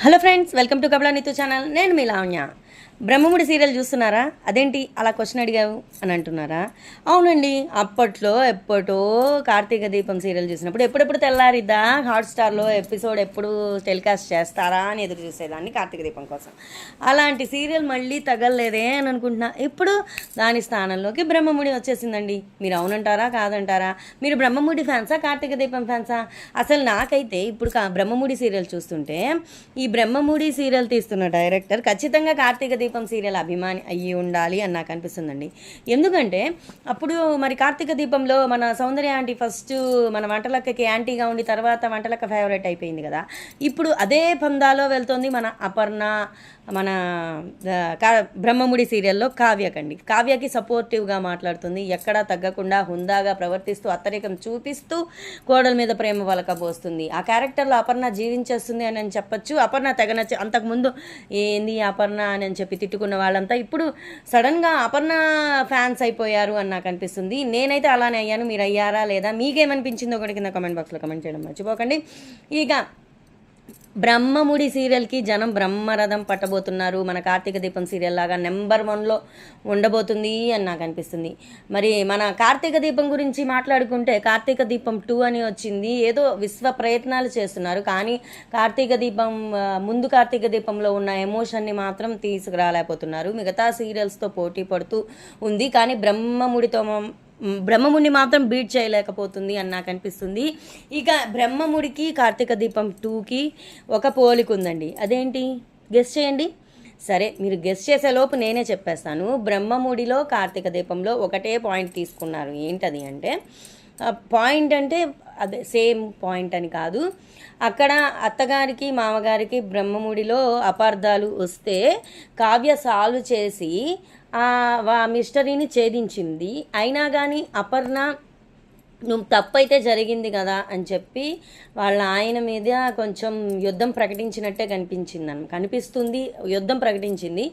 Hello friends, welcome to కబలా నీతు channel. నేను మీ లావణ్య. బ్రహ్మముడి సీరియల్ చూస్తున్నారా? అదేంటి అలా క్వశ్చన్ అడిగావు అని అంటున్నారా? అవునండి, అప్పట్లో ఎప్పటో కార్తీక దీపం సీరియల్ చూసినప్పుడు ఎప్పుడెప్పుడు తెల్లారిద్దా హాట్స్టార్లో ఎపిసోడ్ ఎప్పుడు టెలికాస్ట్ చేస్తారా అని ఎదురు చూసేదాన్ని కార్తీక దీపం కోసం. అలాంటి సీరియల్ మళ్ళీ తగలలేదే అని అనుకుంటున్నా. ఇప్పుడు దాని స్థానంలోకి బ్రహ్మముడి వచ్చేసిందండి. మీరు అవునంటారా కాదంటారా? మీరు బ్రహ్మముడి ఫ్యాన్సా కార్తీక దీపం ఫ్యాన్సా? అసలు నాకైతే ఇప్పుడు బ్రహ్మముడి సీరియల్ చూస్తుంటే ఈ బ్రహ్మముడి సీరియల్ తీస్తున్న డైరెక్టర్ ఖచ్చితంగా కార్తీక దీపం సీరియల్ అభిమాని అయ్యి ఉండాలి అని నాకు అనిపిస్తుందండి. ఎందుకంటే అప్పుడు మరి కార్తీక దీపంలో మన సౌందర్య ఆంటీ ఫస్ట్ మన వంటలక్కకి యాంటీగా ఉండి తర్వాత వంటలక్క ఫేవరెట్ అయిపోయింది కదా. ఇప్పుడు అదే పందాలో వెళ్తుంది మన అపర్ణ, మన బ్రహ్మముడి సీరియల్లో కావ్యకి సపోర్టివ్గా మాట్లాడుతుంది. ఎక్కడా తగ్గకుండా హుందాగా ప్రవర్తిస్తూ అత్తరికం చూపిస్తూ కోడల మీద ప్రేమ వలకబోస్తుంది. ఆ క్యారెక్టర్లో అపర్ణ జీవించేస్తుంది అని చెప్పచ్చు. అపర్ణ తెగనచ్చి అంతకుముందు ఏంది అపర్ణ అని చెప్పి తిట్టుకున్న వాళ్ళంతా ఇప్పుడు సడన్గా అపర్ణ ఫ్యాన్స్ అయిపోయారు అని నాకు అనిపిస్తుంది. నేనైతే అలానే అయ్యాను. మీరు అయ్యారా లేదా? మీకేమనిపించిందో ఒకటి కింద కామెంట్ బాక్స్లో కామెంట్ చేయడం మర్చిపోకండి. ఇక బ్రహ్మముడి సీరియల్కి జనం బ్రహ్మరథం పట్టబోతున్నారు. మన కార్తీక దీపం సీరియల్ లాగా నెంబర్ 1లో ఉండబోతుంది అని నాకు అనిపిస్తుంది. మరి మన కార్తీక దీపం గురించి మాట్లాడుకుంటే కార్తీక దీపం 2 అని వచ్చింది. ఏదో విశ్వ ప్రయత్నాలు చేస్తున్నారు, కానీ కార్తీక దీపంలో ఉన్న ఎమోషన్ని మాత్రం తీసుకురాలేకపోతున్నారు. మిగతా సీరియల్స్తో పోటీ పడుతూ ఉంది, కానీ బ్రహ్మముడిని మాత్రం బీట్ చేయలేకపోతుంది అని నాకు అనిపిస్తుంది. ఇక బ్రహ్మముడికి కార్తీక దీపం 2కి ఒక పోలిక ఉందండి. అదేంటి గెస్ చేయండి. సరే, మీరు గెస్ చేసేలోపు నేనే చెప్పేస్తాను. బ్రహ్మముడిలో కార్తీక దీపంలో ఒకటే పాయింట్ తీసుకున్నారు. ఏంటది అంటే, పాయింట్ అంటే అదే సేమ్ పాయింట్ అని కాదు. అక్కడ అత్తగారికి మామగారికి బ్రహ్మముడిలో అపార్థాలు వస్తే కావ్య సాల్వ్ చేసి మిస్టరీని ఛేదించింది. అయినా కానీ అపర్ణ నువ్వు తప్పైతే జరిగింది కదా అని చెప్పి వాళ్ళ ఆయన మీద కొంచెం యుద్ధం కనిపిస్తుంది. యుద్ధం ప్రకటించింది.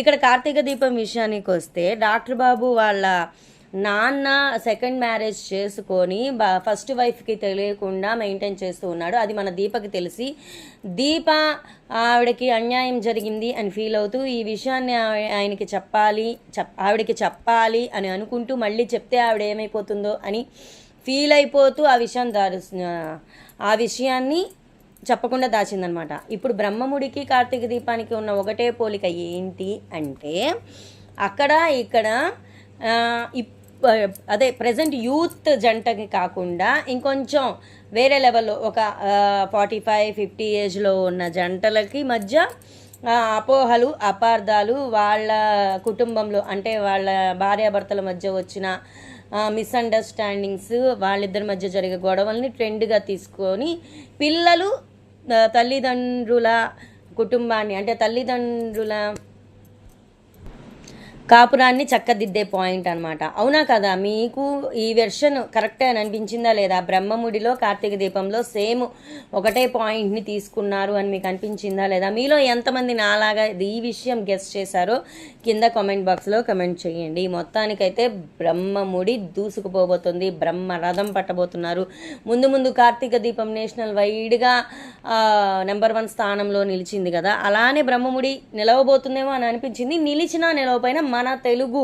ఇక్కడ కార్తీక దీపం విషయానికి వస్తే డాక్టర్ బాబు వాళ్ళ నాన్న సెకండ్ మ్యారేజ్ చేసుకొని ఫస్ట్ వైఫ్కి తెలియకుండా మెయింటైన్ చేస్తూ ఉన్నాడు. అది మన దీపకి తెలిసి ఆవిడకి అన్యాయం జరిగింది అని ఫీల్ అవుతూ ఈ విషయాన్ని ఆవిడకి చెప్పాలి అని అనుకుంటూ మళ్ళీ చెప్తే ఆవిడ ఏమైపోతుందో అని ఫీల్ అయిపోతూ ఆ విషయాన్ని చెప్పకుండా దాచిందనమాట. ఇప్పుడు బ్రహ్మముడికి కార్తీక దీపానికి ఉన్న ఒకటే పోలిక ఏంటి అంటే, ఇక్కడ అదే ప్రజెంట్ యూత్ జంటకి కాకుండా ఇంకొంచెం వేరే లెవెల్లో ఒక 45-50 ఏజ్లో ఉన్న జంటలకి మధ్య అపోహలు అపార్థాలు, వాళ్ళ కుటుంబంలో అంటే వాళ్ళ భార్యాభర్తల మధ్య వచ్చిన మిస్అండర్స్టాండింగ్స్, వాళ్ళిద్దరి మధ్య జరిగే గొడవల్ని ట్రెండ్గా తీసుకొని పిల్లలు తల్లిదండ్రుల కుటుంబాన్ని అంటే తల్లిదండ్రుల కాపురాన్ని చక్కదిద్దే పాయింట్ అనమాట. అవునా కదా? మీకు ఈ వెర్షన్ కరెక్టే అని అనిపించిందా లేదా? బ్రహ్మముడిలో కార్తీక దీపంలో సేమ్ ఒకటే పాయింట్ని తీసుకున్నారు అని మీకు అనిపించిందా లేదా? మీలో ఎంతమంది నాలాగా ఈ విషయం గెస్ చేశారో కింద కామెంట్ బాక్స్లో కమెంట్ చేయండి. మొత్తానికైతే బ్రహ్మముడి దూసుకుపోబోతుంది, బ్రహ్మరథం పట్టబోతున్నారు. ముందు కార్తీక దీపం నేషనల్ వైడ్గా నెంబర్ 1 స్థానంలో నిలిచింది కదా, అలానే బ్రహ్మముడి నిలవబోతుందేమో అని అనిపించింది. నిలిచినా నిలవపోయినా మన తెలుగు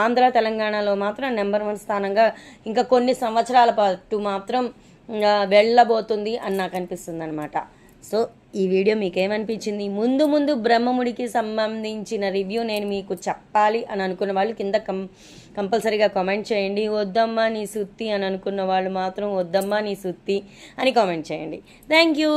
ఆంధ్ర తెలంగాణలో మాత్రం నెంబర్ 1 స్థానంగా ఇంకా కొన్ని సంవత్సరాల పాటు మాత్రం వెళ్ళబోతుంది అని నాకు అనిపిస్తుంది అనమాట. సో ఈ వీడియో మీకేమనిపించింది? ముందు బ్రహ్మముడికి సంబంధించిన రివ్యూ నేను మీకు చెప్పాలి అని అనుకున్న వాళ్ళు కింద కంపల్సరీగా కామెంట్ చేయండి. వద్దమ్మా నీ సుత్తి అని అనుకున్న వాళ్ళు మాత్రం వద్దమ్మా నీ సుత్తి అని కామెంట్ చేయండి. Thank you.